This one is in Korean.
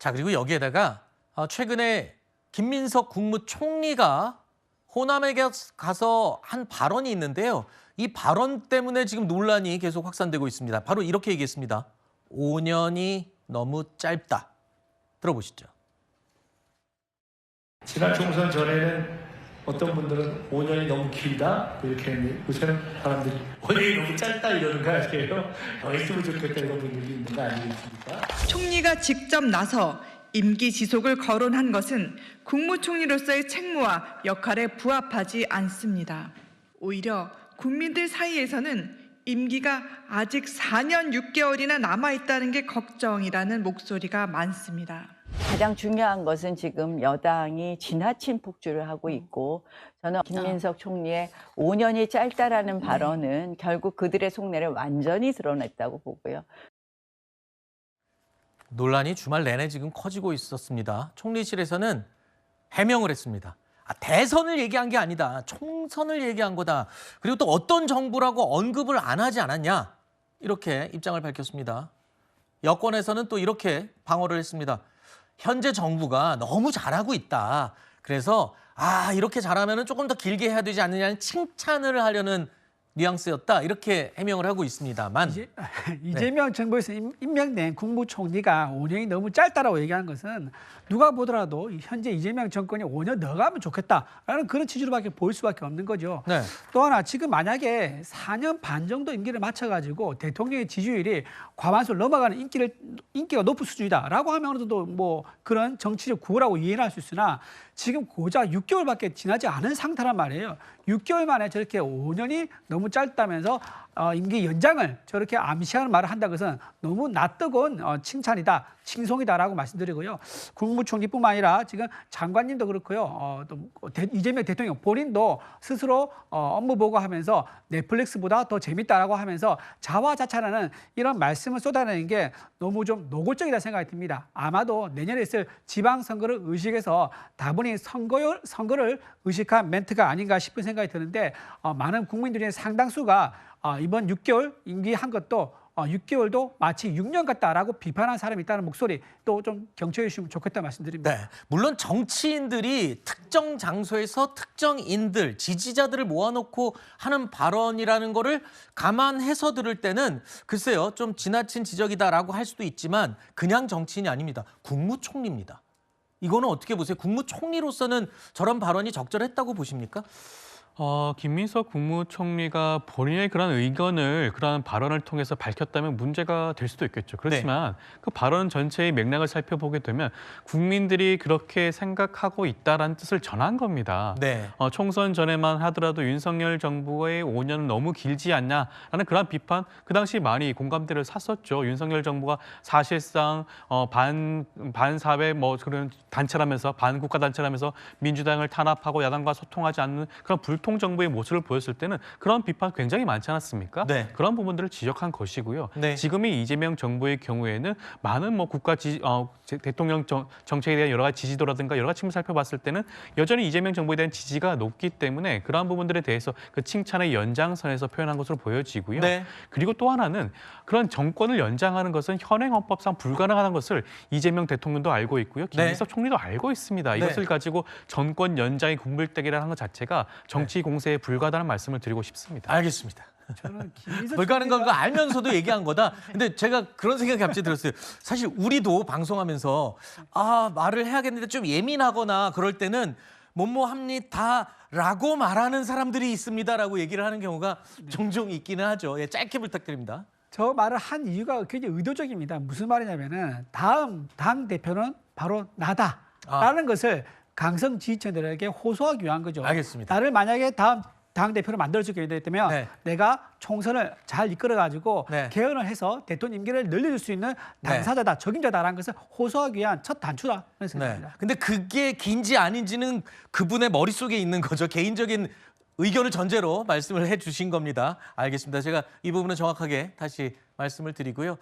자, 그리고 여기에다가 최근에 김민석 국무총리가 호남에 가서 한 발언이 있는데요. 이 발언 때문에 지금 논란이 계속 확산되고 있습니다. 바로 이렇게 얘기했습니다. 5년이 너무 짧다. 들어보시죠. 지난 총선 전에는 어떤 분들은 5년이 너무 길다 이렇게 했는데 요새는 사람들이 5년이 너무 짧다 이러는 거 아니에요? 더 했으면 좋겠다 이런 분들이 있는 거 아니겠습니까? 총리가 직접 나서 임기 지속을 거론한 것은 국무총리로서의 책무와 역할에 부합하지 않습니다. 오히려 국민들 사이에서는 임기가 아직 4년 6개월이나 남아있다는 게 걱정이라는 목소리가 많습니다. 가장 중요한 것은 지금 여당이 지나친 폭주를 하고 있고 저는 김민석 총리의 5년이 짧다라는 발언은 결국 그들의 속내를 완전히 드러냈다고 보고요. 논란이 주말 내내 지금 커지고 있었습니다. 총리실에서는 해명을 했습니다. 대선을 얘기한 게 아니다. 총선을 얘기한 거다. 그리고 또 어떤 정부라고 언급을 안 하지 않았냐. 이렇게 입장을 밝혔습니다. 여권에서는 또 이렇게 방어를 했습니다. 현재 정부가 너무 잘하고 있다. 그래서 이렇게 잘하면 조금 더 길게 해야 되지 않느냐는 칭찬을 하려는 뉘앙스였다. 이렇게 해명을 하고 있습니다만. 이재명 정부에서 임명된 국무총리가 5년이 너무 짧다라고 얘기하는 것은 누가 보더라도 현재 이재명 정권이 5년 더 가면 좋겠다라는 그런 취지로밖에 보일 수밖에 없는 거죠. 네. 또 하나 지금 만약에 4년 반 정도 임기를 마쳐가지고 대통령의 지지율이 과반수를 넘어가는 인기가 높은 수준이다라고 하면서도 뭐 그런 정치적 구호라고 이해를 할 수 있으나 지금 고작 6개월밖에 지나지 않은 상태란 말이에요. 6개월 만에 저렇게 5년이 너무 짧다면서 임기 연장을 저렇게 암시하는 말을 한다는 것은 너무 낯뜨거운 칭찬이다, 칭송이다라고 말씀드리고요. 국무총리뿐만 아니라 지금 장관님도 그렇고요. 또 이재명 대통령 본인도 스스로 업무 보고하면서 넷플릭스보다 더 재밌다라고 하면서 자화자찬하는 이런 말씀을 쏟아내는 게 너무 좀 노골적이다 생각이 듭니다. 아마도 내년에 있을 지방선거를 의식해서 다분히 선거를 의식한 멘트가 아닌가 싶은 생각이 드는데 많은 국민들의 상당수가 이번 6개월 임기한 것도 6개월도 마치 6년 같다라고 비판한 사람이 있다는 목소리 또 좀 경청해 주시면 좋겠다 말씀드립니다. 네, 물론 정치인들이 특정 장소에서 특정인들, 지지자들을 모아놓고 하는 발언이라는 거를 감안해서 들을 때는 글쎄요, 좀 지나친 지적이다라고 할 수도 있지만 그냥 정치인이 아닙니다. 국무총리입니다. 이거는 어떻게 보세요? 국무총리로서는 저런 발언이 적절했다고 보십니까? 김민석 국무총리가 본인의 그런 의견을 그런 발언을 통해서 밝혔다면 문제가 될 수도 있겠죠. 그렇지만 그 발언 전체의 맥락을 살펴보게 되면 국민들이 그렇게 생각하고 있다라는 뜻을 전한 겁니다. 네. 총선 전에만 하더라도 윤석열 정부의 5년은 너무 길지 않냐라는 그런 비판 그 당시 많이 공감대를 샀었죠. 윤석열 정부가 사실상 반사회 그런 단체라면서 반국가 단체라면서 민주당을 탄압하고 야당과 소통하지 않는 그런 불통 정부의 모습을 보였을 때는 그런 비판 굉장히 많지 않았습니까? 네. 그런 부분들을 지적한 것이고요. 네. 지금의 이재명 정부의 경우에는 많은 대통령 정책에 대한 여러 가지 지지도라든가 여러 가지 측면을 살펴봤을 때는 여전히 이재명 정부에 대한 지지가 높기 때문에 그러한 부분들에 대해서 그 칭찬의 연장선에서 표현한 것으로 보여지고요. 네. 그리고 또 하나는 그런 정권을 연장하는 것은 현행 헌법상 불가능한 것을 이재명 대통령도 알고 있고요. 김민석 총리도 알고 있습니다. 이것을 가지고 정권 연장의 군불대기라는 것 자체가 정치 공세에 불과하다는 말씀을 드리고 싶습니다. 알겠습니다. 저는 김민석 불가능한 거 알면서도 얘기한 거다. 근데 제가 그런 생각이 갑자기 들었어요. 사실 우리도 방송하면서 말을 해야겠는데 좀 예민하거나 그럴 때는 뭐뭐합니다라고 말하는 사람들이 있습니다라고 얘기를 하는 경우가 종종 있기는 하죠. 예, 짧게 부탁드립니다. 저 말을 한 이유가 굉장히 의도적입니다. 무슨 말이냐면은 다음 당 대표는 바로 나다라는 것을 강성 지지층들에게 호소하기 위한 거죠. 알겠습니다. 나를 만약에 다음 당 대표를 만들어주게 되면 내가 총선을 잘 이끌어가지고 개헌을 해서 대통령 임기를 늘려줄 수 있는 당사자다, 적임자다라는 것을 호소하기 위한 첫 단추라는 생각입니다. 근데 그게 긴지 아닌지는 그분의 머릿속에 있는 거죠. 개인적인 의견을 전제로 말씀을 해주신 겁니다. 알겠습니다. 제가 이 부분은 정확하게 다시 말씀을 드리고요.